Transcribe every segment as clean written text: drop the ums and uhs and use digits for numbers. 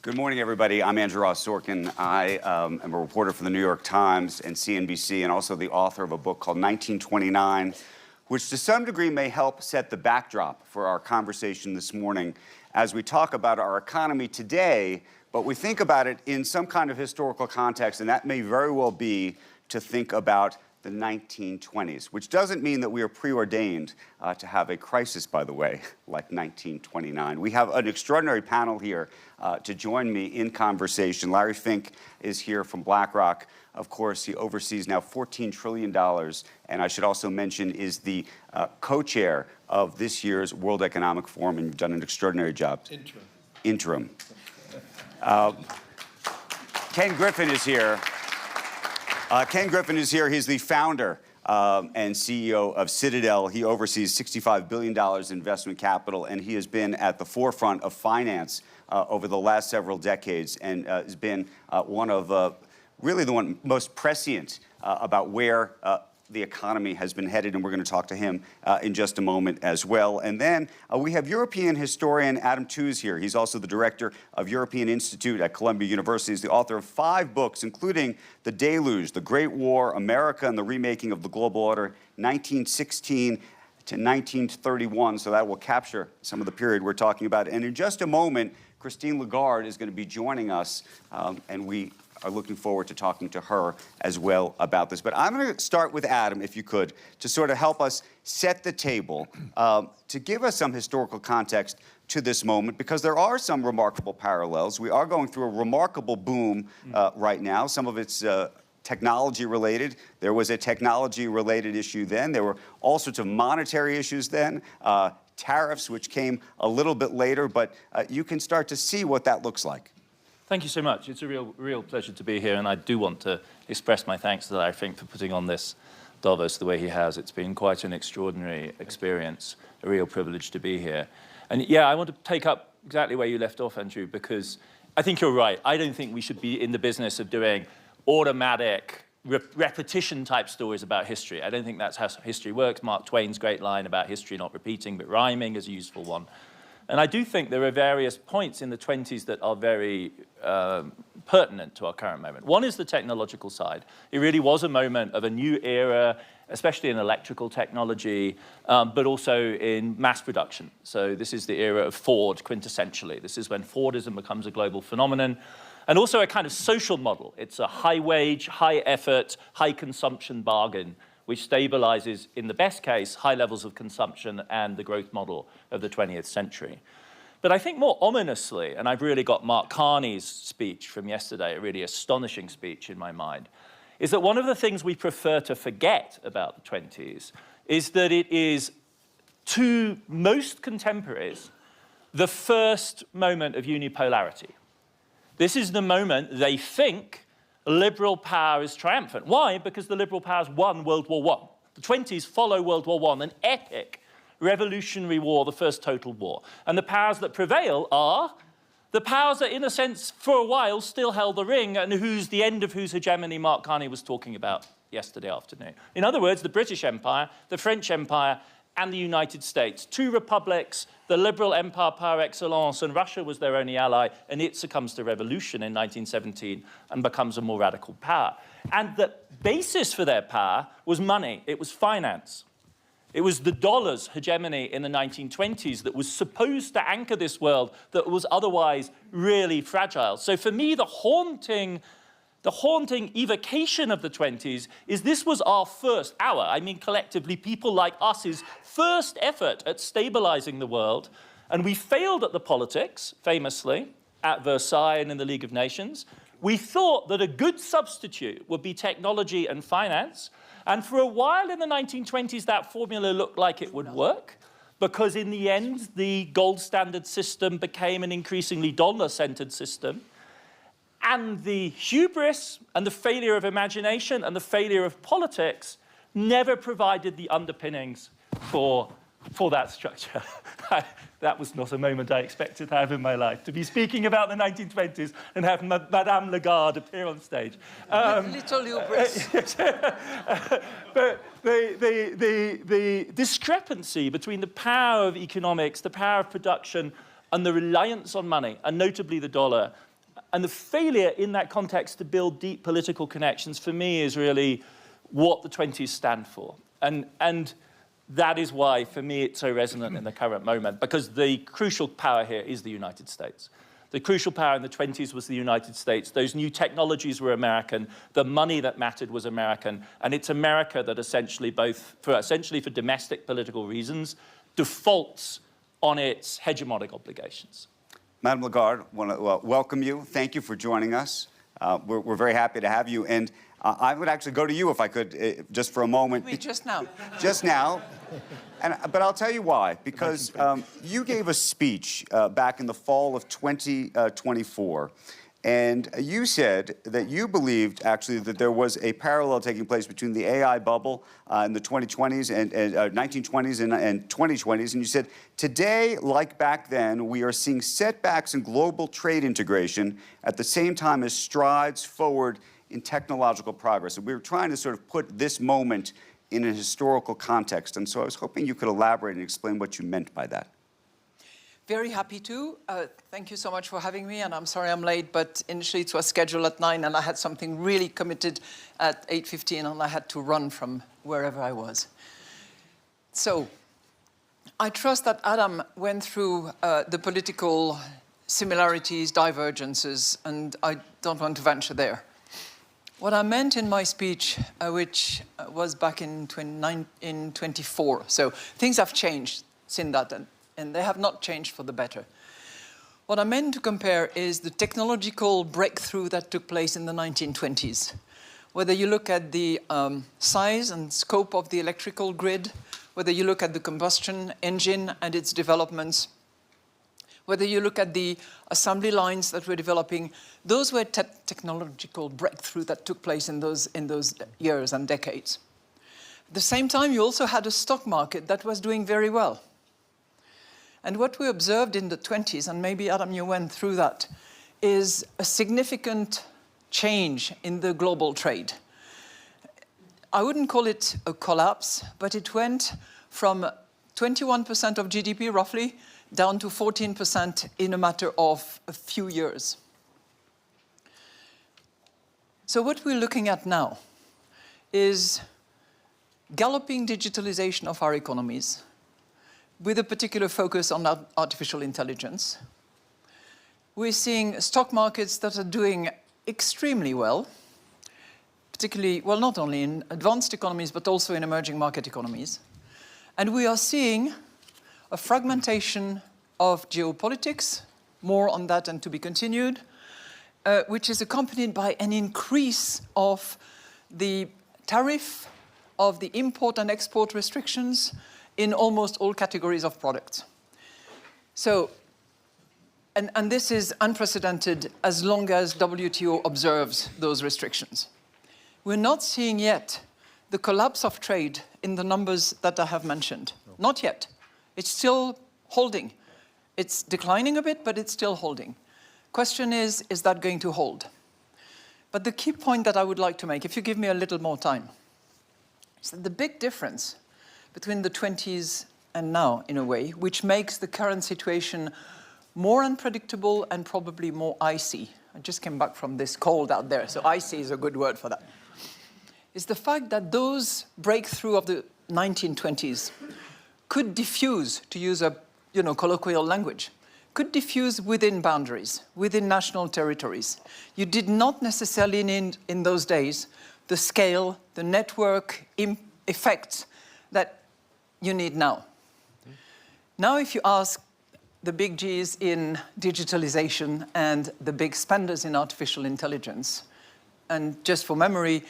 Good morning, everybody. I'm Andrew Ross Sorkin. I am a reporter for the New York Times and CNBC, and also the author of a book called 1929, which to some degree may help set the backdrop for our conversation this morning as we talk about our economy today, but we think about it in some kind of historical context, and that may very well be to think about the 1920s, which doesn't mean that we are preordained to have a crisis, by the way, like 1929. We have an extraordinary panel here to join me in conversation. Larry Fink is here from BlackRock. Of course, he oversees now $14 trillion, and I should also mention is the co-chair of this year's World Economic Forum, and you've done an extraordinary job. Interim. Ken Griffin is here. Ken Griffin is here. He's the founder and CEO of Citadel. He oversees $65 billion in investment capital, and he has been at the forefront of finance over the last several decades and has been one of really the one most prescient about where the economy has been headed, and we're going to talk to him in just a moment as well. And then we have European historian Adam Tooze here. He's also the director of European Institute at Columbia University. He's the author of 5 books, including The Deluge, The Great War, America and the Remaking of the Global Order, 1916 to 1931. So that will capture some of the period we're talking about. And in just a moment, Christine Lagarde is going to be joining us, and we are looking forward to talking to her as well about this. But I'm going to start with Adam, if you could, to sort of help us set the table, to give us some historical context to this moment, because there are some remarkable parallels. We are going through a remarkable boom right now. Some of it's technology-related. There was a technology-related issue then. There were all sorts of monetary issues then. Tariffs, which came a little bit later, but you can start to see what that looks like. Thank you so much. It's a real pleasure to be here, and I do want to express my thanks to Larry Fink for putting on this Davos the way he has. It's been quite an extraordinary experience, a real privilege to be here. And yeah, I want to take up exactly where you left off, Andrew, because I think you're right. I don't think we should be in the business of doing automatic repetition-type stories about history. I don't think that's how history works. Mark Twain's great line about history not repeating but rhyming is a useful one. And I do think there are various points in the 20s that are very pertinent to our current moment. One is the technological side. It really was a moment of a new era, especially in electrical technology, but also in mass production. So this is the era of Ford, quintessentially. This is when Fordism becomes a global phenomenon. And also a kind of social model. It's a high-wage, high-effort, high-consumption bargain, which stabilizes, in the best case, high levels of consumption and the growth model of the 20th century. But I think more ominously, and I've really got Mark Carney's speech from yesterday, a really astonishing speech in my mind, is that one of the things we prefer to forget about the 20s is that it is, to most contemporaries, the first moment of unipolarity. This is the moment they think liberal power is triumphant. Why? Because the liberal powers won World War I. The 20s follow World War I, an epic revolutionary war, the first total war. And the powers that prevail are the powers that, in a sense, for a while still held the ring and the end of whose hegemony Mark Carney was talking about yesterday afternoon. In other words, the British Empire, the French Empire, and the United States. 2 republics, the liberal empire par excellence, and Russia was their only ally, and it succumbs to revolution in 1917 and becomes a more radical power. And the basis for their power was money. It was finance. It was the dollar's hegemony in the 1920s that was supposed to anchor this world that was otherwise really fragile. So for me, the haunting evocation of the 20s is this was I mean collectively, people like us's first effort at stabilizing the world. And we failed at the politics, famously, at Versailles and in the League of Nations. We thought that a good substitute would be technology and finance. And for a while in the 1920s, that formula looked like it would work, because in the end, the gold standard system became an increasingly dollar-centered system. And the hubris and the failure of imagination and the failure of politics never provided the underpinnings for that structure. That was not a moment I expected to have in my life, to be speaking about the 1920s and have Madame Lagarde appear on stage. Little hubris. But the discrepancy between the power of economics, the power of production, and the reliance on money, and notably the dollar, And the failure in that context to build deep political connections, for me, is really what the 20s stand for. And that is why, for me, it's so resonant in the current moment, because the crucial power here is the United States. The crucial power in the 20s was the United States. Those new technologies were American. The money that mattered was American. And it's America that essentially for domestic political reasons, defaults on its hegemonic obligations. Madame Lagarde, I want to welcome you. Thank you for joining us. We're very happy to have you. And I would actually go to you if I could, just for a moment. Wait, just now. Just now. But I'll tell you why. Because you gave a speech back in the fall of 2024. And you said that you believed, actually, that there was a parallel taking place between the AI bubble in the 2020s and 1920s and 2020s. And you said, today, like back then, we are seeing setbacks in global trade integration at the same time as strides forward in technological progress. And we were trying to sort of put this moment in a historical context. And so I was hoping you could elaborate and explain what you meant by that. Very happy to. Thank you so much for having me, and I'm sorry I'm late, but initially it was scheduled at 9, and I had something really committed at 8:15, and I had to run from wherever I was. So, I trust that Adam went through the political similarities, divergences, and I don't want to venture there. What I meant in my speech, which was back in 24, so things have changed since that, and they have not changed for the better. What I meant to compare is the technological breakthrough that took place in the 1920s. Whether you look at the size and scope of the electrical grid, whether you look at the combustion engine and its developments, whether you look at the assembly lines that were developing, those were technological breakthrough that took place in those years and decades. At the same time, you also had a stock market that was doing very well. And what we observed in the 20s, and maybe, Adam, you went through that, is a significant change in the global trade. I wouldn't call it a collapse, but it went from 21% of GDP, roughly, down to 14% in a matter of a few years. So what we're looking at now is galloping digitalization of our economies, with a particular focus on artificial intelligence. We're seeing stock markets that are doing extremely well, particularly, well, not only in advanced economies, but also in emerging market economies. And we are seeing a fragmentation of geopolitics, more on that and to be continued, which is accompanied by an increase of the tariff, of the import and export restrictions, in almost all categories of products. So, and this is unprecedented as long as WTO observes those restrictions. We're not seeing yet the collapse of trade in the numbers that I have mentioned. No. Not yet. It's still holding. It's declining a bit, but it's still holding. Question is that going to hold? But the key point that I would like to make, if you give me a little more time, is that the big difference between the 20s and now, in a way, which makes the current situation more unpredictable and probably more icy. I just came back from this cold out there, so icy is a good word for that. Is the fact that those breakthrough of the 1920s could diffuse, to use a colloquial language, could diffuse within boundaries, within national territories. You did not necessarily need, in those days, the scale, the network effects that you need now. Now, if you ask the big Gs in digitalization and the big spenders in artificial intelligence, and just for memory,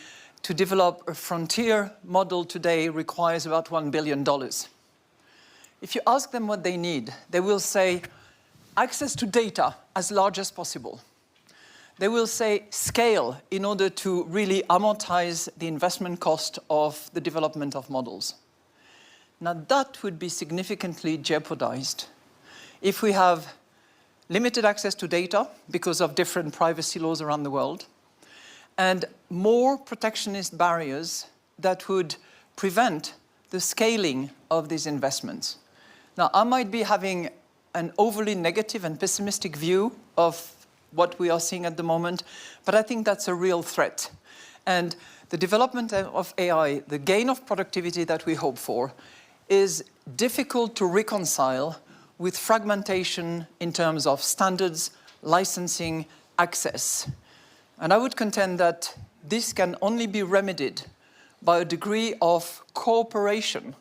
to develop a frontier model today requires about $1 billion. If you ask them what they need, they will say access to data as large as possible. They will say scale in order to really amortize the investment cost of the development of models. Now, that would be significantly jeopardized if we have limited access to data because of different privacy laws around the world, and more protectionist barriers that would prevent the scaling of these investments. Now, I might be having an overly negative and pessimistic view of what we are seeing at the moment, but I think that's a real threat. And the development of AI, the gain of productivity that we hope for, is difficult to reconcile with fragmentation in terms of standards, licensing, access. And I would contend that this can only be remedied by a degree of cooperation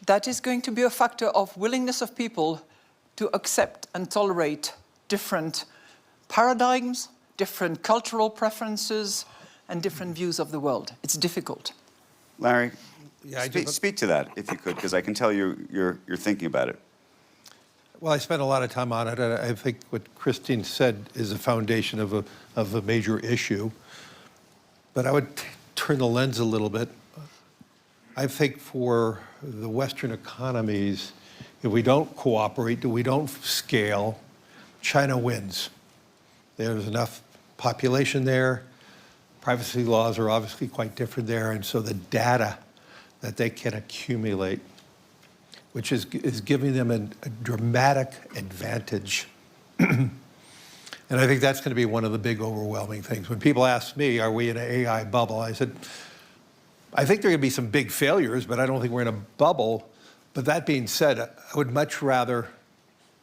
that is going to be a factor of willingness of people to accept and tolerate different paradigms, different cultural preferences, and different views of the world. It's difficult. Larry, Yeah, speak to that, if you could, because I can tell you're thinking about it. Well, I spent a lot of time on it, and I think what Christine said is the foundation of a major issue. But I would turn the lens a little bit. I think for the Western economies, if we don't cooperate, if we don't scale, China wins. There's enough population there. Privacy laws are obviously quite different there, and so the data that they can accumulate, which is giving them a dramatic advantage. And I think that's going to be one of the big overwhelming things. When people ask me, are we in an AI bubble? I said, I think there are going to be some big failures, but I don't think we're in a bubble. But that being said, I would much rather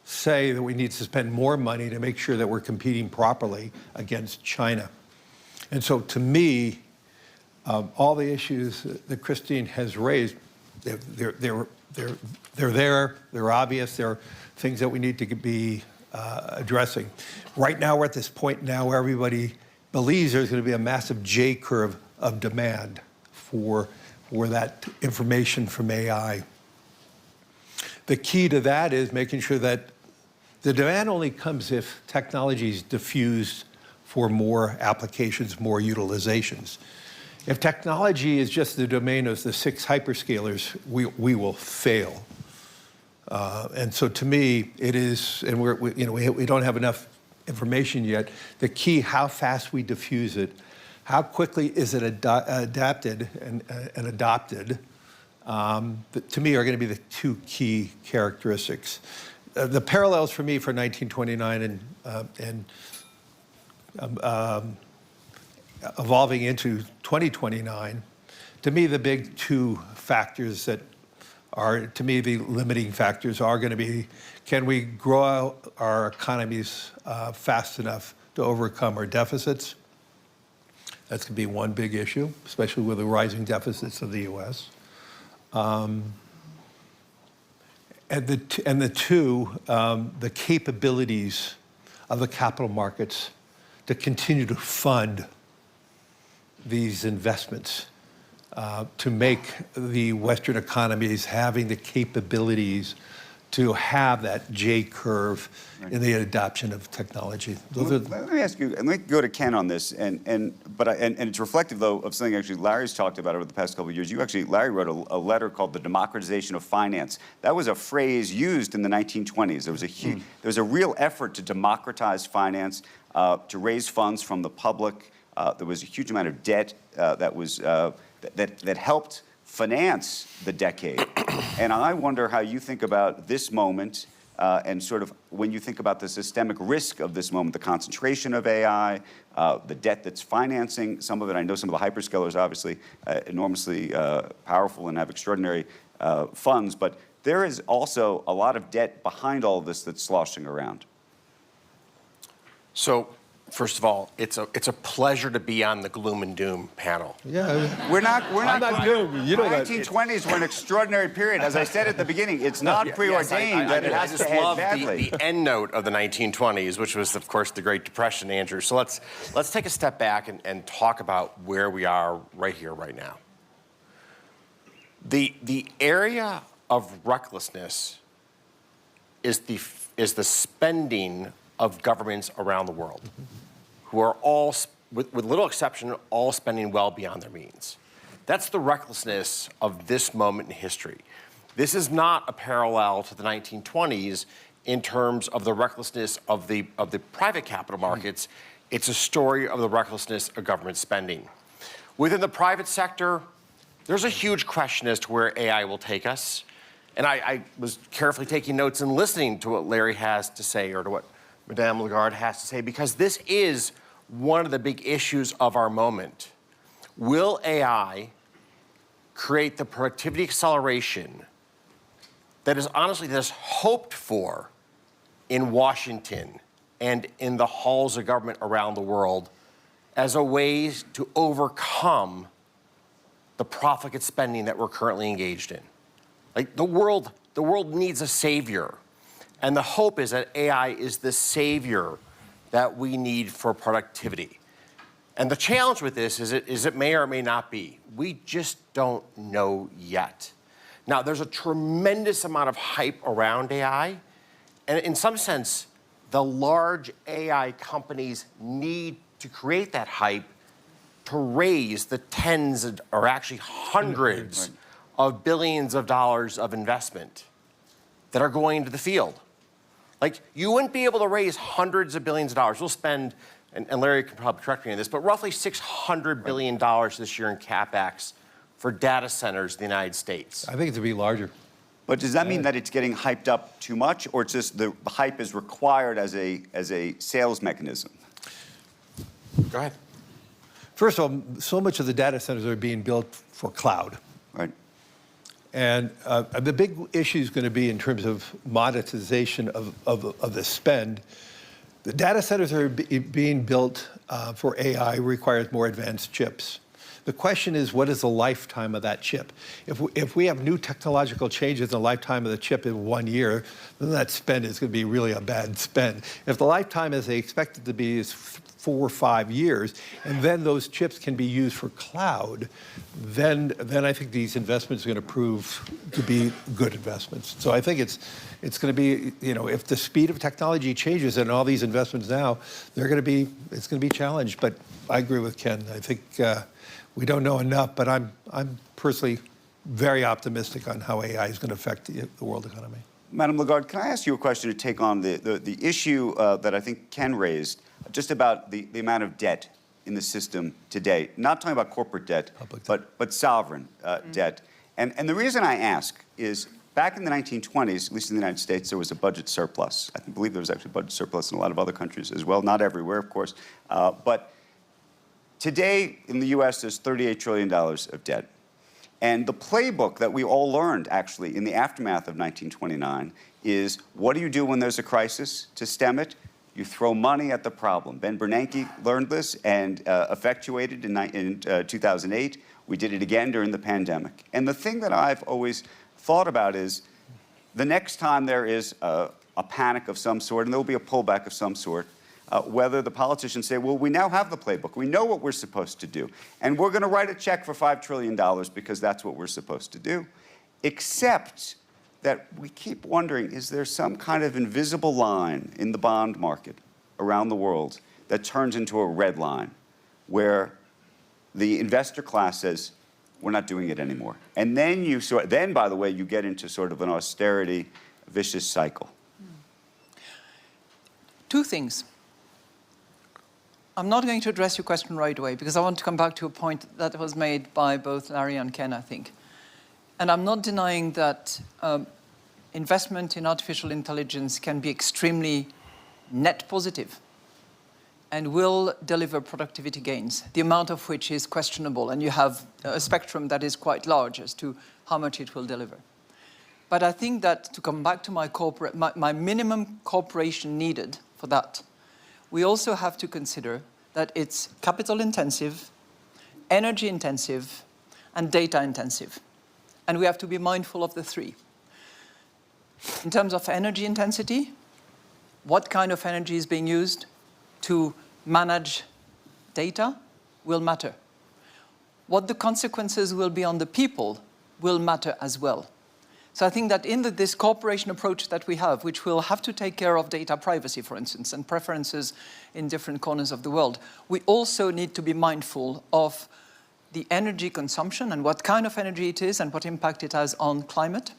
say that we need to spend more money to make sure that we're competing properly against China. And so to me, all the issues that Christine has raised, they're there, they're obvious, they're things that we need to be addressing. Right now, we're at this point now where everybody believes there's going to be a massive J curve of demand for that information from AI. The key to that is making sure that the demand only comes if technology is diffused for more applications, more utilizations. If technology is just the domain of the 6 hyperscalers, we will fail. And so to me, it is, and we don't have enough information yet, the key, how fast we diffuse it, how quickly is it adapted and adopted, to me are going to be the 2 key characteristics. The parallels for me for 1929 and evolving into 2029, to me the big 2 factors that are, to me, the limiting factors are going to be, can we grow our economies fast enough to overcome our deficits? That's going to be one big issue, especially with the rising deficits of the U.S. And the 2, the capabilities of the capital markets to continue to fund these investments, to make the Western economies having the capabilities to have that J curve in the adoption of technology. Let me ask you, and let me go to Ken on this, and it's reflective, though, of something actually Larry's talked about over the past couple of years. Larry wrote a letter called The Democratization of Finance. That was a phrase used in the 1920s. There was a real effort to democratize finance, to raise funds from the public. There was a huge amount of debt that helped finance the decade. And I wonder how you think about this moment and sort of when you think about the systemic risk of this moment, the concentration of AI, the debt that's financing some of it. I know some of the hyperscalers are obviously enormously powerful and have extraordinary funds, but there is also a lot of debt behind all of this that's sloshing around. So, first of all, it's a pleasure to be on the gloom and doom panel. Yeah, We're not doom. You know that. 1920s were an extraordinary period. As I said at the beginning, it's not preordained that it has to end badly. The end note of the 1920s, which was, of course, the Great Depression, Andrew. So let's take a step back and talk about where we are right here, right now. The area of recklessness is the spending of governments around the world, who are all, with little exception, all spending well beyond their means. That's the recklessness of this moment in history. This is not a parallel to the 1920s in terms of the recklessness of the private capital markets. It's a story of the recklessness of government spending. Within the private sector, there's a huge question as to where AI will take us. And I was carefully taking notes and listening to what Larry has to say, or to what Madame Lagarde has to say, because this is one of the big issues of our moment. Will AI create the productivity acceleration that is honestly that is hoped for in Washington and in the halls of government around the world as a way to overcome the profligate spending that we're currently engaged in? Like the world needs a savior. And the hope is that AI is the savior that we need for productivity. And the challenge with this is it may or may not be. We just don't know yet. Now, there's a tremendous amount of hype around AI. And in some sense, the large AI companies need to create that hype to raise the tens or actually hundreds of billions of dollars of investment that are going into the field. Like, you wouldn't be able to raise hundreds of billions of dollars. We'll spend, and Larry can probably correct me on this, but roughly $600 billion this year in CapEx for data centers in the United States. I think it's to be larger. But does that mean that it's getting hyped up too much, or it's just the hype is required as a sales mechanism? Go ahead. First of all, so much of the data centers are being built for cloud. Right. And the big issue is going to be in terms of monetization of the spend. The data centers are being built for AI requires more advanced chips. The question is, what is the lifetime of that chip? If we have new technological changes in the lifetime of the chip in 1 year, then that spend is going to be really a bad spend. If the lifetime, as they expect it to be, is 4 or 5 years, and then those chips can be used for cloud, then I think these investments are going to prove to be good investments. So I think it's going to be, if the speed of technology changes and all these investments now, it's going to be challenged. But I agree with Ken. I think we don't know enough, but I'm personally very optimistic on how AI is going to affect the world economy. Madame Lagarde, can I ask you a question to take on the issue that I think Ken raised, just about the amount of debt in the system today? Not talking about corporate debt, but sovereign debt. And the reason I ask is, back in the 1920s, at least in the United States, there was a budget surplus. I believe there was actually a budget surplus in a lot of other countries as well, not everywhere, of course. But today, in the US, there's $38 trillion of debt. And the playbook that we all learned, actually, in the aftermath of 1929 is, what do you do when there's a crisis to stem it? You throw money at the problem. Ben Bernanke learned this and effectuated in 2008. We did it again during the pandemic. And the thing that I've always thought about is, the next time there is a panic of some sort, and there will be a pullback of some sort, whether the politicians say, well, we now have the playbook. We know what we're supposed to do. And we're going to write a check for $5 trillion because that's what we're supposed to do. Except that we keep wondering, is there some kind of invisible line in the bond market around the world that turns into a red line where the investor class says, we're not doing it anymore. And then by the way, you get into sort of an austerity, vicious cycle. Two things. I'm not going to address your question right away because I want to come back to a point that was made by both Larry and Ken, I think. And I'm not denying that investment in artificial intelligence can be extremely net positive and will deliver productivity gains, the amount of which is questionable, and you have a spectrum that is quite large as to how much it will deliver. But I think that, to come back to my minimum cooperation needed for that, we also have to consider that it's capital intensive, energy intensive, and data intensive. And we have to be mindful of the three. In terms of energy intensity, what kind of energy is being used to manage data will matter. What the consequences will be on the people will matter as well. So I think that in this cooperation approach that we have, which will have to take care of data privacy, for instance, and preferences in different corners of the world, we also need to be mindful of the energy consumption and what kind of energy it is and what impact it has on climate.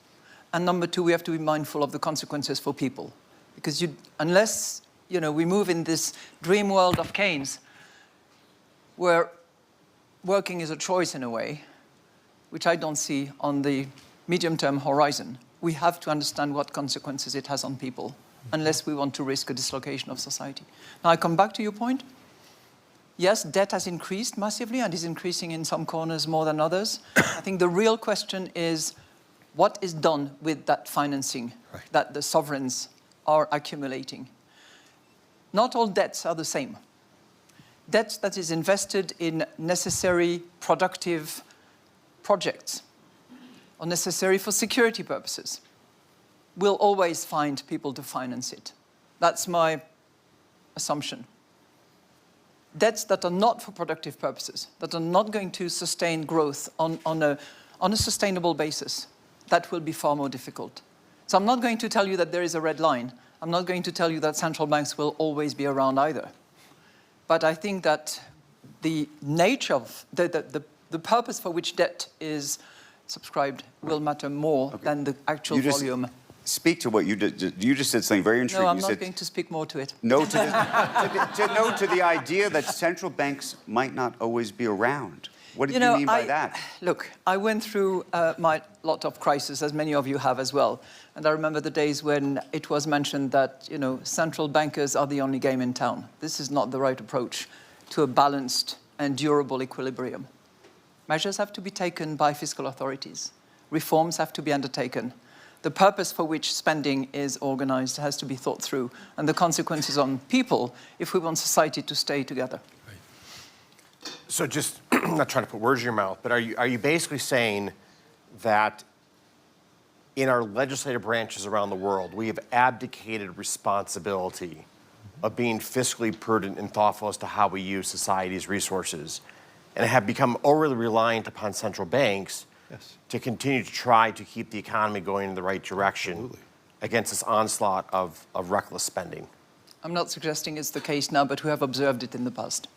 And number two, we have to be mindful of the consequences for people. Because unless we move in this dream world of Keynes, where working is a choice in a way, which I don't see on the medium-term horizon, we have to understand what consequences it has on people unless we want to risk a dislocation of society. Now, I come back to your point. Yes, debt has increased massively and is increasing in some corners more than others. I think the real question is what is done with that financing that the sovereigns are accumulating. Not all debts are the same. Debt that is invested in necessary, productive projects or necessary for security purposes will always find people to finance it. That's my assumption. Debts that are not for productive purposes, that are not going to sustain growth on a sustainable basis, that will be far more difficult. So I'm not going to tell you that there is a red line. I'm not going to tell you that central banks will always be around either. But I think that the nature of the purpose for which debt is subscribed will matter more than the actual volume. Speak to what you did. You just said something very intriguing. No, I'm you not said going to speak more to it. no to the idea that central banks might not always be around. What did you mean by that? Look, I went through my lot of crises, as many of you have as well. And I remember the days when it was mentioned that, central bankers are the only game in town. This is not the right approach to a balanced and durable equilibrium. Measures have to be taken by fiscal authorities. Reforms have to be undertaken. The purpose for which spending is organized has to be thought through, and the consequences on people if we want society to stay together. So just, I'm not trying to put words in your mouth, but are you basically saying that in our legislative branches around the world, we have abdicated responsibility of being fiscally prudent and thoughtful as to how we use society's resources, and have become overly reliant upon central banks to continue to try to keep the economy going in the right direction against this onslaught of reckless spending? I'm not suggesting it's the case now, but we have observed it in the past.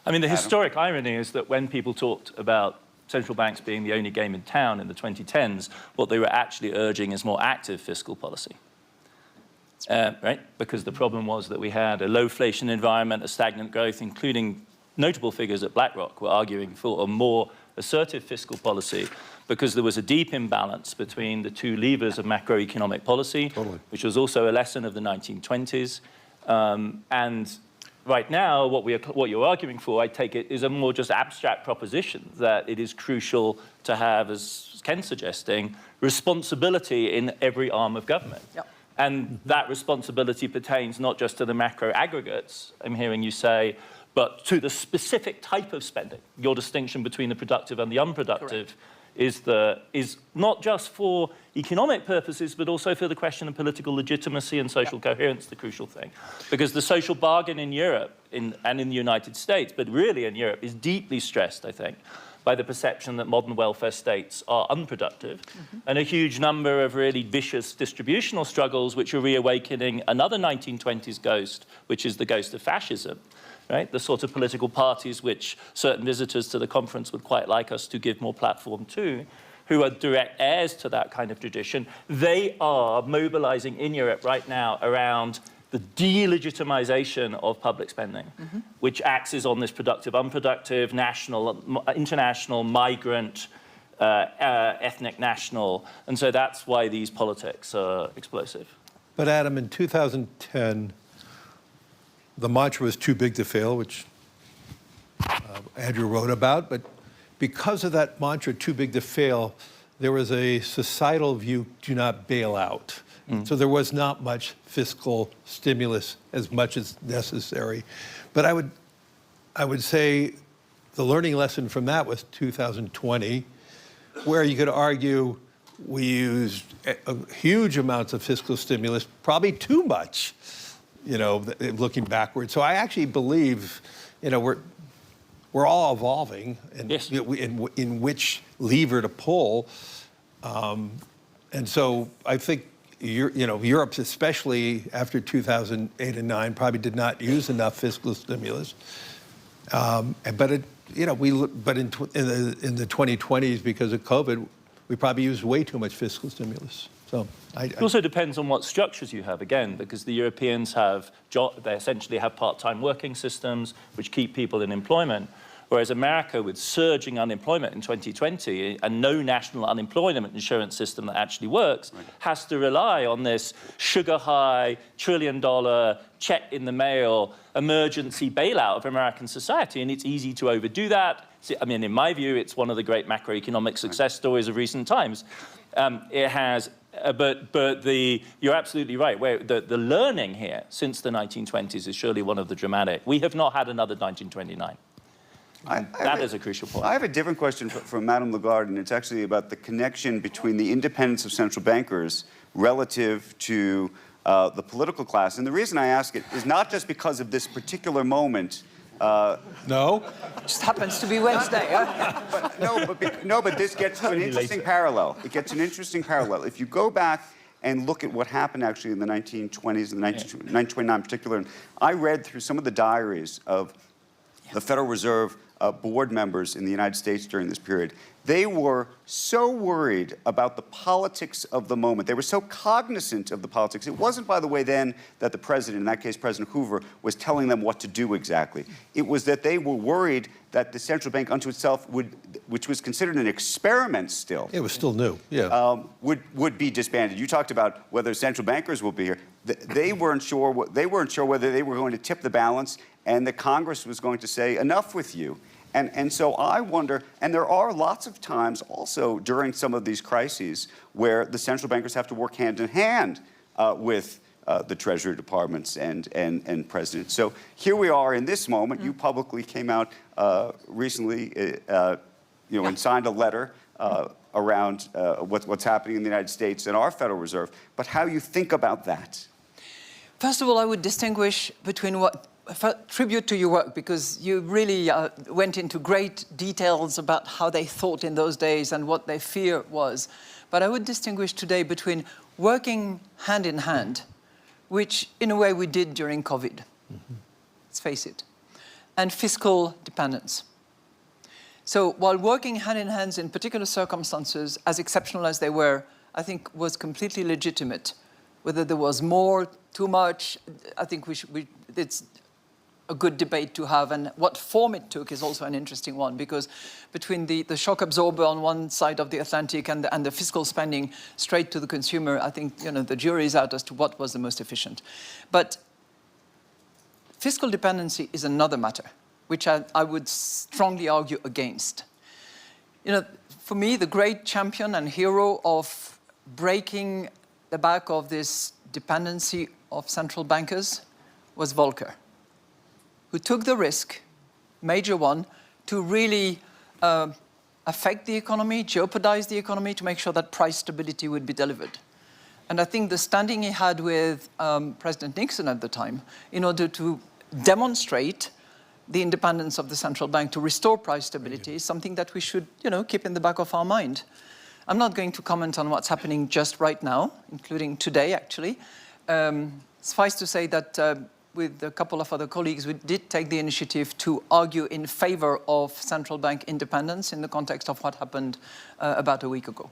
I mean, the historic irony is that when people talked about central banks being the only game in town in the 2010s, what they were actually urging is more active fiscal policy. Right? Because the problem was that we had a low-inflation environment, a stagnant growth, including notable figures at BlackRock were arguing for a more assertive fiscal policy because there was a deep imbalance between the two levers of macroeconomic policy, which was also a lesson of the 1920s. And right now, what you're arguing for, I take it, is a more just abstract proposition that it is crucial to have, as Ken's suggesting, responsibility in every arm of government. Yep. And that responsibility pertains not just to the macro aggregates, I'm hearing you say, but to the specific type of spending. Your distinction between the productive and the unproductive is not just for economic purposes, but also for the question of political legitimacy and social coherence, the crucial thing. Because the social bargain in Europe and in the United States, but really in Europe, is deeply stressed, I think, by the perception that modern welfare states are unproductive, and a huge number of really vicious distributional struggles which are reawakening another 1920s ghost, which is the ghost of fascism. Right? The sort of political parties which certain visitors to the conference would quite like us to give more platform to, who are direct heirs to that kind of tradition, they are mobilizing in Europe right now around the delegitimization of public spending, which axes on this productive, unproductive, national, international, migrant, ethnic, national. And so that's why these politics are explosive. But Adam, in 2010, the mantra was too big to fail, which Andrew wrote about. But because of that mantra, too big to fail, there was a societal view, do not bail out. So there was not much fiscal stimulus as much as necessary. But I would say the learning lesson from that was 2020, where you could argue we used huge amounts of fiscal stimulus, probably too much, looking backwards. So I actually believe, we're all evolving in which lever to pull. And so I think Europe, especially after 2008 and 9, probably did not use enough fiscal stimulus. But in the 2020s, because of COVID, we probably used way too much fiscal stimulus. So it also depends on what structures you have, again, because the Europeans they essentially have part-time working systems which keep people in employment, Whereas America, with surging unemployment in 2020 and no national unemployment insurance system that actually works, has to rely on this sugar-high, trillion-dollar, check in the mail, emergency bailout of American society, and it's easy to overdo that. I mean, in my view, it's one of the great macroeconomic success stories of recent times. It has, you're absolutely right. Where the learning here since the 1920s is surely one of the dramatic. We have not had another 1929. That is a crucial point. I have a different question from Madame Lagarde, and it's actually about the connection between the independence of central bankers relative to the political class. And the reason I ask it is not just because of this particular moment. No? Just happens to be Wednesday, huh? But this gets to an interesting parallel. It gets an interesting parallel. If you go back and look at what happened actually in the 1920s and the 1929 in particular, and I read through some of the diaries of the Federal Reserve board members in the United States during this period. They were so worried about the politics of the moment. They were so cognizant of the politics. It wasn't, by the way, then that the president, in that case President Hoover, was telling them what to do exactly. It was that they were worried that the central bank unto itself which was considered an experiment still. It was still new, yeah. Would be disbanded. You talked about whether central bankers will be here. They weren't sure whether they were going to tip the balance and the Congress was going to say, enough with you. And so I wonder, and there are lots of times also during some of these crises where the central bankers have to work hand in hand with the Treasury departments and presidents. So here we are in this moment. You publicly came out recently, and signed a letter around what's happening in the United States and our Federal Reserve. But how you think about that? First of all, I would distinguish between tribute to your work, because you really went into great details about how they thought in those days and what their fear was. But I would distinguish today between working hand in hand, which in a way we did during COVID, let's face it, and fiscal dependence. So while working hand in hand in particular circumstances, as exceptional as they were, I think was completely legitimate. Whether there was more, too much, I think it's a good debate to have, and what form it took is also an interesting one, because between the shock absorber on one side of the Atlantic and the fiscal spending straight to the consumer, I think the jury is out as to what was the most efficient. But fiscal dependency is another matter, which I would strongly argue against. For me, the great champion and hero of breaking the back of this dependency of central bankers was Volcker, who took the risk, major one, to really affect the economy, jeopardize the economy, to make sure that price stability would be delivered. And I think the standing he had with President Nixon at the time, in order to demonstrate the independence of the central bank to restore price stability, is something that we should, keep in the back of our mind. I'm not going to comment on what's happening just right now, including today, actually. Suffice to say that with a couple of other colleagues, we did take the initiative to argue in favor of central bank independence in the context of what happened about a week ago.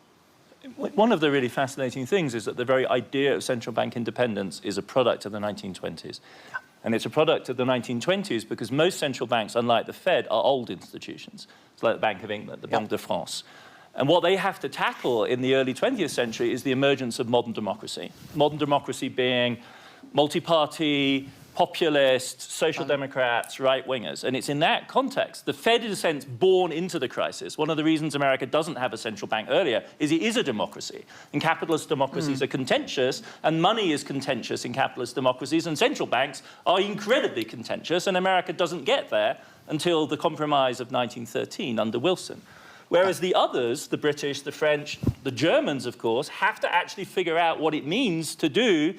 One of the really fascinating things is that the very idea of central bank independence is a product of the 1920s. And it's a product of the 1920s because most central banks, unlike the Fed, are old institutions. It's like the Bank of England, the Banque de France. And what they have to tackle in the early 20th century is the emergence of modern democracy. Modern democracy being multi-party, populist, social democrats, right-wingers. And it's in that context, the Fed, in a sense, born into the crisis. One of the reasons America doesn't have a central bank earlier is it is a democracy. And capitalist democracies are contentious, and money is contentious in capitalist democracies, and central banks are incredibly contentious, and America doesn't get there until the compromise of 1913 under Wilson. Whereas the others, the British, the French, the Germans, of course, have to actually figure out what it means to do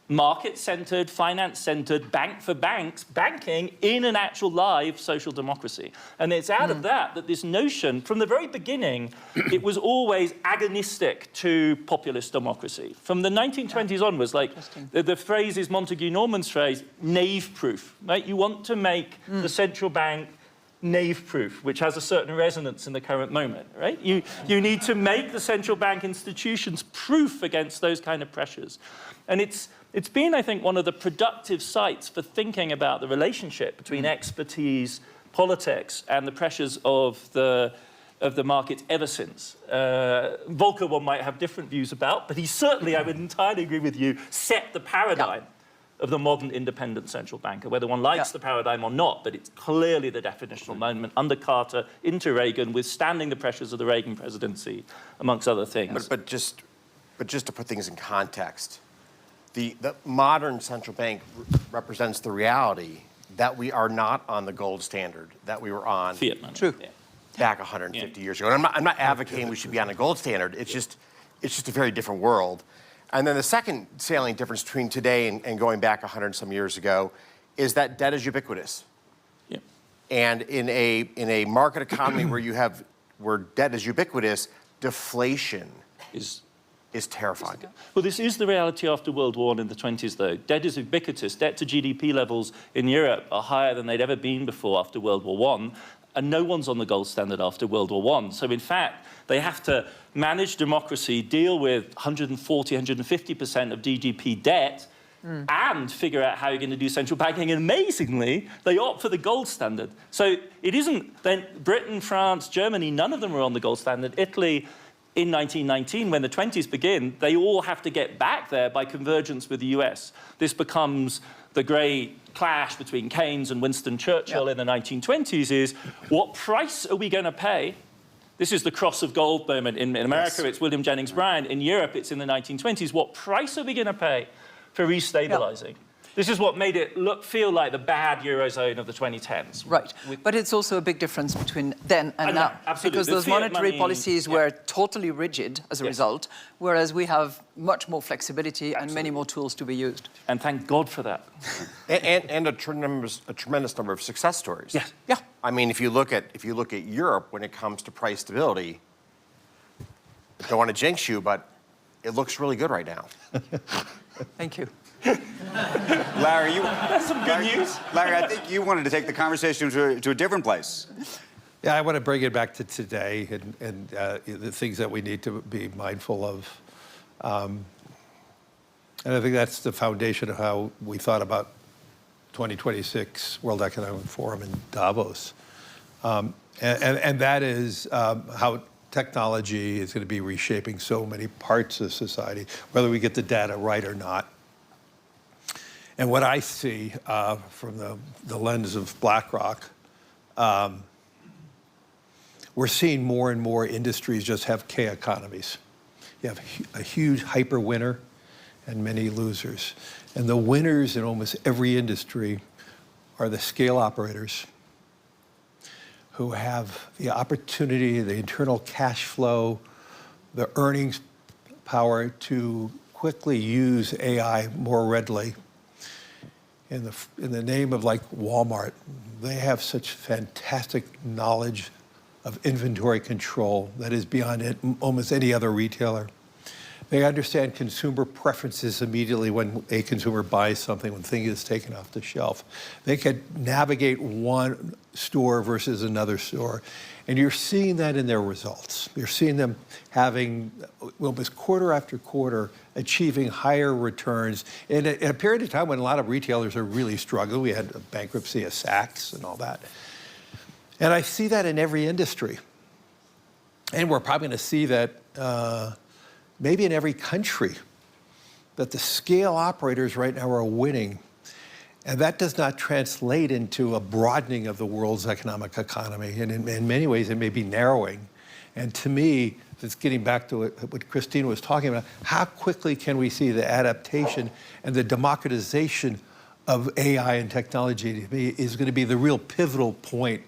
market-centered, finance-centered, banking in an actual live social democracy. And it's out of that this notion, from the very beginning, it was always agonistic to populist democracy. From the 1920s onwards, like the phrase is Montague Norman's phrase, knave-proof, right? You want to make the central bank knave-proof, which has a certain resonance in the current moment, right? You need to make the central bank institutions proof against those kind of pressures. And it's been, I think, one of the productive sites for thinking about the relationship between expertise politics and the pressures of the market ever since. Volcker, one might have different views about, but he certainly, I would entirely agree with you, set the paradigm of the modern independent central banker, whether one likes the paradigm or not, but it's clearly the definitional moment under Carter into Reagan, withstanding the pressures of the Reagan presidency, amongst other things. But just to put things in context, the modern central bank represents the reality that we are not on the gold standard that we were on Fiat money. True. Yeah. back 150 years ago. And I'm not advocating we should be on a gold standard. It's just a very different world. And then the second salient difference between today and going back 100 some years ago is that debt is ubiquitous. Yeah. And in a market economy where debt is ubiquitous, deflation is terrifying. Well, this is the reality after World War I in the 20s, though. Debt is ubiquitous. Debt to GDP levels in Europe are higher than they'd ever been before after World War I. And no one's on the gold standard after World War I. So in fact, they have to manage democracy, deal with 140, 150% of GDP debt, and figure out how you're going to do central banking. And amazingly, they opt for the gold standard. So it isn't then Britain, France, Germany, none of them are on the gold standard. Italy, in 1919, when the 20s begin, they all have to get back there by convergence with the US. This becomes the great clash between Keynes and Winston Churchill in the 1920s is, what price are we going to pay? This is the cross of gold moment. In America, it's William Jennings Bryan. In Europe, it's in the 1920s. What price are we going to pay for restabilizing? This is what made it feel like the bad Eurozone of the 2010s. Right, but it's also a big difference between then and now. Absolutely. Because those monetary policies were totally rigid as a result, whereas we have much more flexibility and many more tools to be used. And thank God for that. and a tremendous number of success stories. Yes. Yeah. I mean, if you look at Europe when it comes to price stability, I don't want to jinx you, but it looks really good right now. Thank you. Larry, That's some good news. Larry, I think you wanted to take the conversation to a different place. Yeah, I want to bring it back to today and the things that we need to be mindful of. And I think that's the foundation of how we thought about 2026 World Economic Forum in Davos. And that is how technology is going to be reshaping so many parts of society, whether we get the data right or not. And what I see from the lens of BlackRock, we're seeing more and more industries just have K economies. You have a huge hyper winner and many losers. And the winners in almost every industry are the scale operators who have the opportunity, the internal cash flow, the earnings power to quickly use AI more readily. In the name of like Walmart, they have such fantastic knowledge of inventory control that is beyond almost any other retailer. They understand consumer preferences immediately when a consumer buys something, when thing is taken off the shelf. They can navigate one store versus another store. And you're seeing that in their results. You're seeing them having almost quarter after quarter achieving higher returns in a period of time when a lot of retailers are really struggling. We had a bankruptcy of Saks and all that. And I see that in every industry. And we're probably going to see that maybe in every country, that the scale operators right now are winning. And that does not translate into a broadening of the world's economic economy. And in many ways, it may be narrowing. And to me, it's getting back to what Christine was talking about. How quickly can we see the adaptation and the democratization of AI and technology to me is going to be the real pivotal point.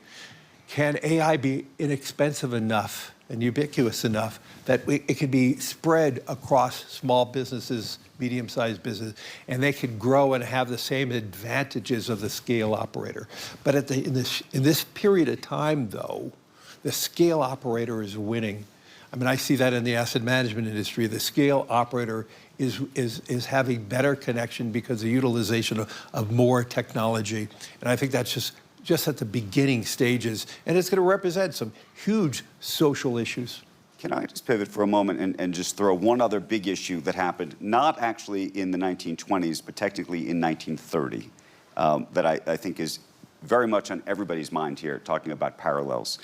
Can AI be inexpensive enough and ubiquitous enough that it can be spread across small businesses, medium-sized business, and they can grow and have the same advantages of the scale operator. But in this period of time, though, the scale operator is winning. I mean, I see that in the asset management industry. The scale operator is having better connection because of utilization of more technology. And I think that's just at the beginning stages. And it's going to represent some huge social issues. Can I just pivot for a moment and just throw one other big issue that happened, not actually in the 1920s, but technically in 1930, that I think is very much on everybody's mind here, talking about parallels,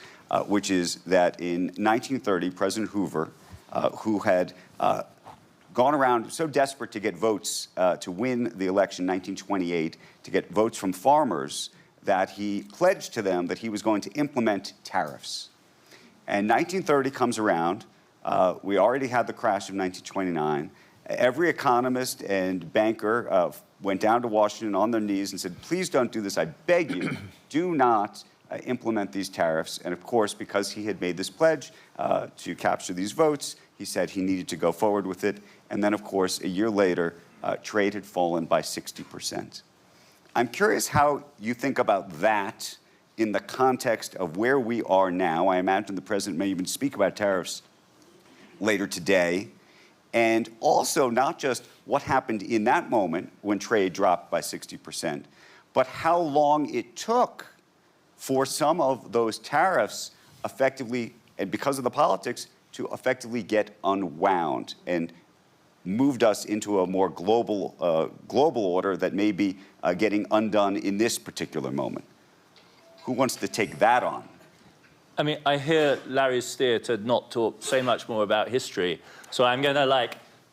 which is that in 1930, President Hoover, who had gone around so desperate to get votes to win the election in 1928, to get votes from farmers, that he pledged to them that he was going to implement tariffs. And 1930 comes around. We already had the crash of 1929. Every economist and banker went down to Washington on their knees and said, please don't do this. I beg you, do not implement these tariffs. And of course, because he had made this pledge to capture these votes, he said he needed to go forward with it. And then, of course, a year later, trade had fallen by 60%. I'm curious how you think about that in the context of where we are now. I imagine the president may even speak about tariffs later today. And also not just what happened in that moment when trade dropped by 60%, but how long it took for some of those tariffs effectively, and because of the politics, to effectively get unwound and moved us into a more global order that may be getting undone in this particular moment. Who wants to take that on? I mean, I hear Larry's steer to not talk so much more about history. So I'm going to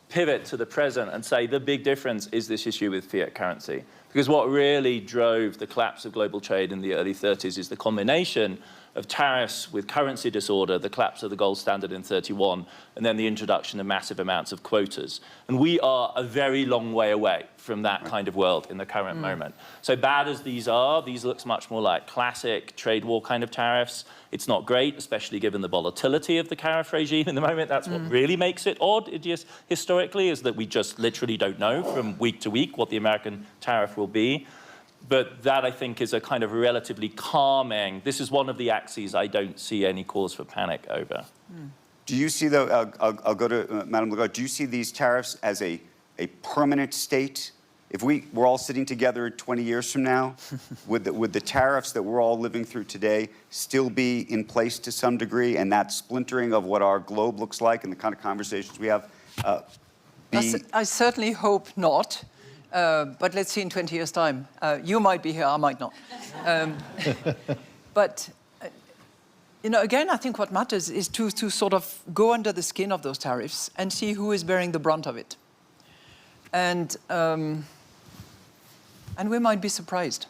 pivot to the present and say the big difference is this issue with fiat currency. Because what really drove the collapse of global trade in the early 30s is the combination of tariffs with currency disorder, the collapse of the gold standard in 31, and then the introduction of massive amounts of quotas. And we are a very long way away from that kind of world in the current moment. So bad as these are, these looks much more like classic trade war kind of tariffs. It's not great, especially given the volatility of the tariff regime in the moment. That's what really makes it odd historically, is that we just literally don't know from week to week what the American tariff will be. But that, I think, is a kind of relatively calming. This is one of the axes I don't see any cause for panic over. Do you see, though, I'll go to Madame Lagarde, do you see these tariffs as a permanent state? If we're all sitting together 20 years from now, would the tariffs that we're all living through today still be in place to some degree, and that splintering of what our globe looks like and the kind of conversations we have be... I certainly hope not. But let's see in 20 years' time. You might be here, I might not. But, again, I think what matters is to sort of go under the skin of those tariffs and see who is bearing the brunt of it. And we might be surprised.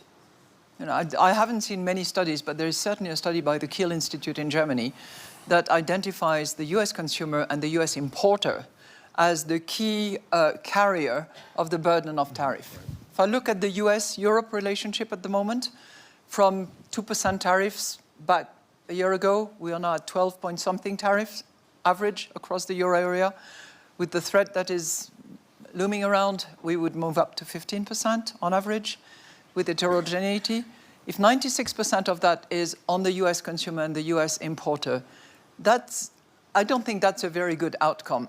I haven't seen many studies, but there is certainly a study by the Kiel Institute in Germany that identifies the US consumer and the US importer as the key carrier of the burden of tariff. If I look at the US-Europe relationship at the moment, from 2% tariffs back a year ago, we are now at 12-point-something tariffs, average across the euro area. With the threat that is looming around, we would move up to 15% on average with heterogeneity. If 96% of that is on the US consumer and the US importer, I don't think that's a very good outcome.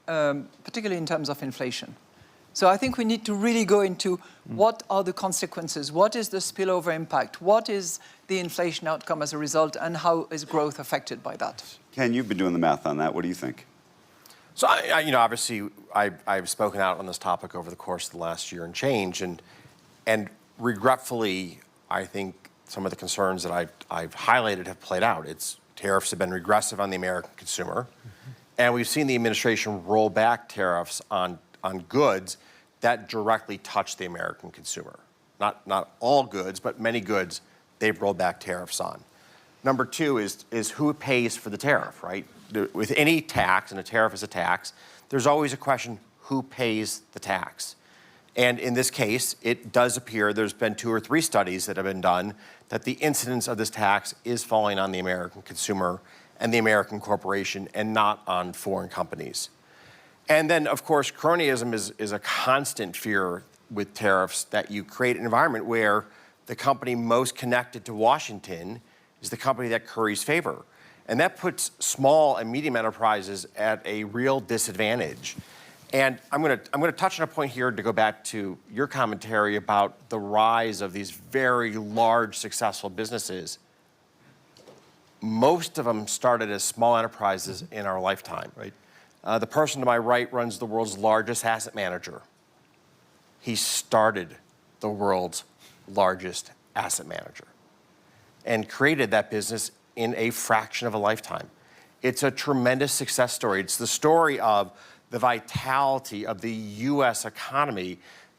Particularly in terms of inflation. So I think we need to really go into what are the consequences, what is the spillover impact, what is the inflation outcome as a result, and how is growth affected by that? Ken, you've been doing the math on that. What do you think? So, obviously, I've spoken out on this topic over the course of the last year and change, and regretfully, I think some of the concerns that I've highlighted have played out. Tariffs have been regressive on the American consumer. And we've seen the administration roll back tariffs on goods that directly touch the American consumer. Not all goods, but many goods they've rolled back tariffs on. Number two is who pays for the tariff, right? With any tax, and a tariff is a tax, there's always a question, who pays the tax? And in this case, it does appear there's been 2 or 3 studies that have been done that the incidence of this tax is falling on the American consumer and the American corporation and not on foreign companies. And then, of course, cronyism is a constant fear with tariffs, that you create an environment where the company most connected to Washington is the company that curries favor. And that puts small and medium enterprises at a real disadvantage. And I'm going to touch on a point here to go back to your commentary about the rise of these very large, successful businesses. Most of them started as small enterprises in our lifetime. Right. The person to my right runs the world's largest asset manager. He started the world's largest asset manager. and created that business in a fraction of a lifetime. It's a tremendous success story. It's the story of the vitality of the U.S. economy,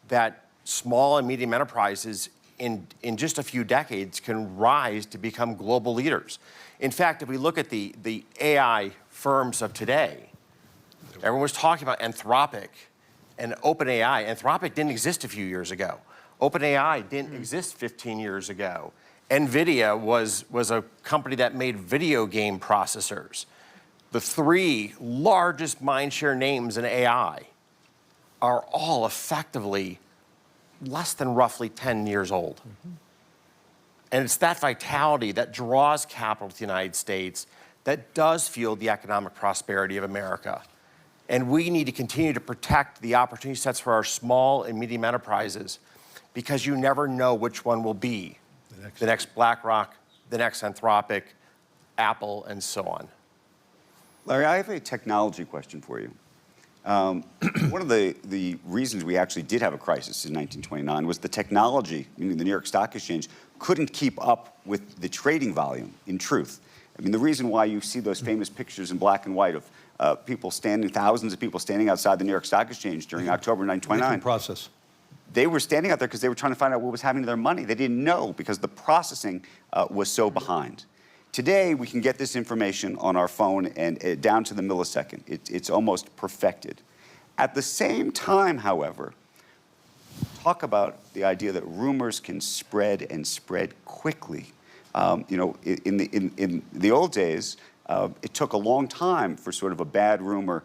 that small and medium enterprises in just a few decades can rise to become global leaders. In fact, if we look at the AI firms of today, everyone was talking about Anthropic and OpenAI. Anthropic didn't exist a few years ago. OpenAI didn't exist 15 years ago. NVIDIA was a company that made video game processors. The three largest mindshare names in AI are all effectively less than roughly 10 years old. And it's that vitality that draws capital to the United States that does fuel the economic prosperity of America. And we need to continue to protect the opportunity sets for our small and medium enterprises, because you never know which one will be the next BlackRock, the next Anthropic, Apple, and so on. Larry, I have a technology question for you. One of the reasons we actually did have a crisis in 1929 was the technology, meaning the New York Stock Exchange, couldn't keep up with the trading volume, in truth. I mean, the reason why you see those famous pictures in black and white of people standing, thousands of people standing outside the New York Stock Exchange during October 1929. Process. They were standing out there because they were trying to find out what was happening to their money. They didn't know because the processing was so behind. Today, we can get this information on our phone and down to the millisecond. It's almost perfected. At the same time, however, talk about the idea that rumors can spread and spread quickly. You know, in the old days, it took a long time for sort of a bad rumor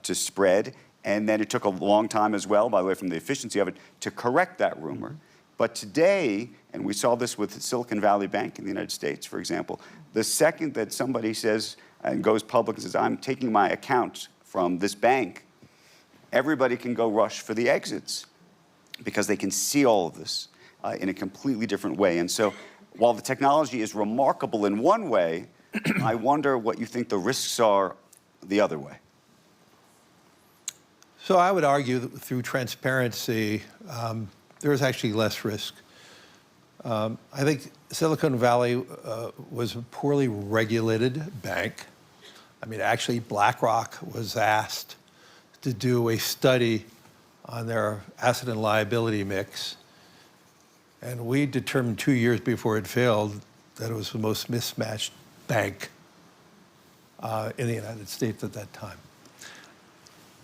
to spread, and then it took a long time as well, by the way, from the efficiency of it, to correct that rumor. But today, and we saw this with Silicon Valley Bank in the United States, for example, the second that somebody says and goes public and says, I'm taking my account from this bank, everybody can go rush for the exits because they can see all of this in a completely different way. And so while the technology is remarkable in one way, I wonder what you think the risks are the other way. So I would argue that through transparency, there is actually less risk. I think Silicon Valley was a poorly regulated bank. I mean, actually, BlackRock was asked to do a study on their asset and liability mix. And we determined 2 years before it failed that it was the most mismatched bank in the United States at that time.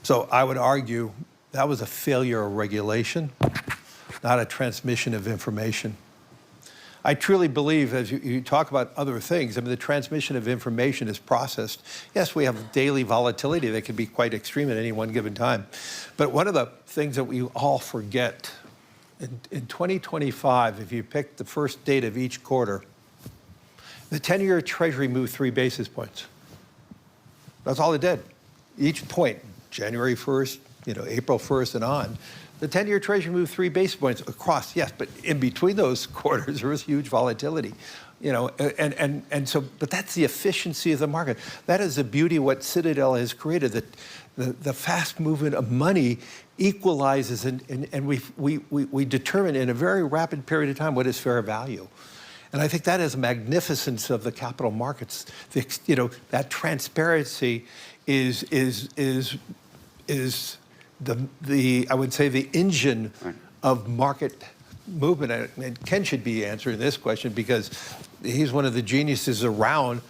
So I would argue that was a failure of regulation, not a transmission of information. I truly believe, as you talk about other things, I mean, the transmission of information is processed. Yes, we have daily volatility that can be quite extreme at any one given time. But one of the things that we all forget, in 2025, if you pick the first date of each quarter, the 10-year Treasury moved 3 basis points. That's all it did. Each point, January 1st, April 1st and on, the 10-year Treasury moved 3 basis points across, yes, but in between those quarters, there was huge volatility. But that's the efficiency of the market. That is the beauty of what Citadel has created, that the fast movement of money equalizes and we determine in a very rapid period of time what is fair value. And I think that is magnificence of the capital markets. That transparency is I would say the engine of market movement. And Ken should be answering this question because he's one of the geniuses around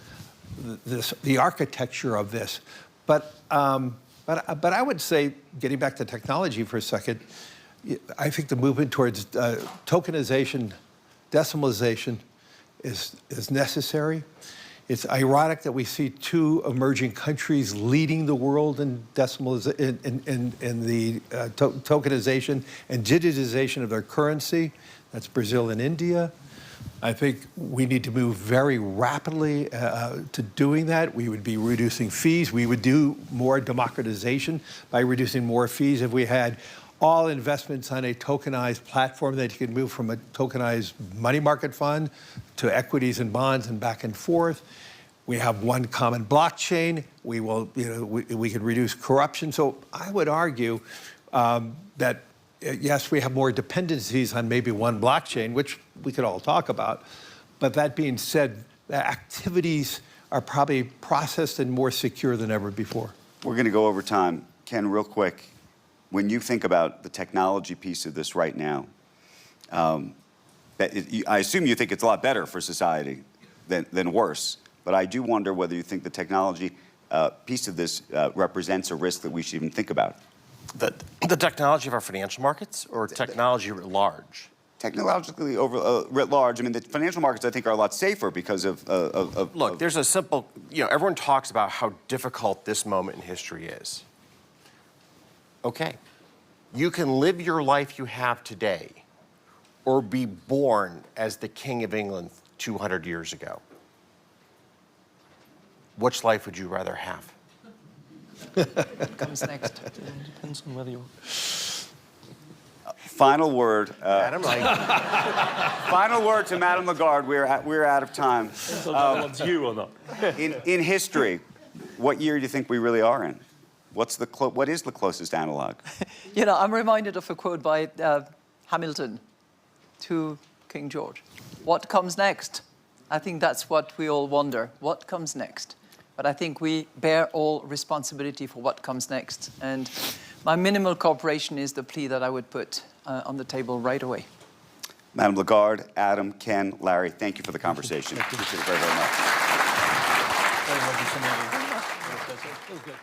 the architecture of this. But I would say, getting back to technology for a second, I think the movement towards tokenization, decimalization is necessary. It's ironic that we see 2 emerging countries leading the world in in the tokenization and digitization of their currency. That's Brazil and India. I think we need to move very rapidly to doing that. We would be reducing fees. We would do more democratization by reducing more fees if we had all investments on a tokenized platform that you could move from a tokenized money market fund to equities and bonds and back and forth. We have one common blockchain. We can reduce corruption. So I would argue that yes, we have more dependencies on maybe one blockchain, which we could all talk about, But that being said, the activities are probably processed and more secure than ever before. We're going to go over time. Ken, real quick, when you think about the technology piece of this right now, I assume you think it's a lot better for society than worse, but I do wonder whether you think the technology piece of this represents a risk that we should even think about. The technology of our financial markets or technology writ large? Technologically writ large, I mean, the financial markets, I think, are a lot safer because of Look, there's a simple, everyone talks about how difficult this moment in history is. Okay. You can live your life you have today or be born as the King of England 200 years ago. Which life would you rather have? What comes next? Depends on whether you're... Final word. Adam, Final word to Madame Lagarde. We're out of time. Depends on whether that one's you or not. In history, what year do you think we really are in? What is the closest analog? I'm reminded of a quote by Hamilton to King George. What comes next? I think that's what we all wonder. What comes next? But I think we bear all responsibility for what comes next. And my minimal cooperation is the plea that I would put on the table right away. Madame Lagarde, Adam, Ken, Larry, thank you for the conversation. Appreciate it very, very much. Very much. It was good.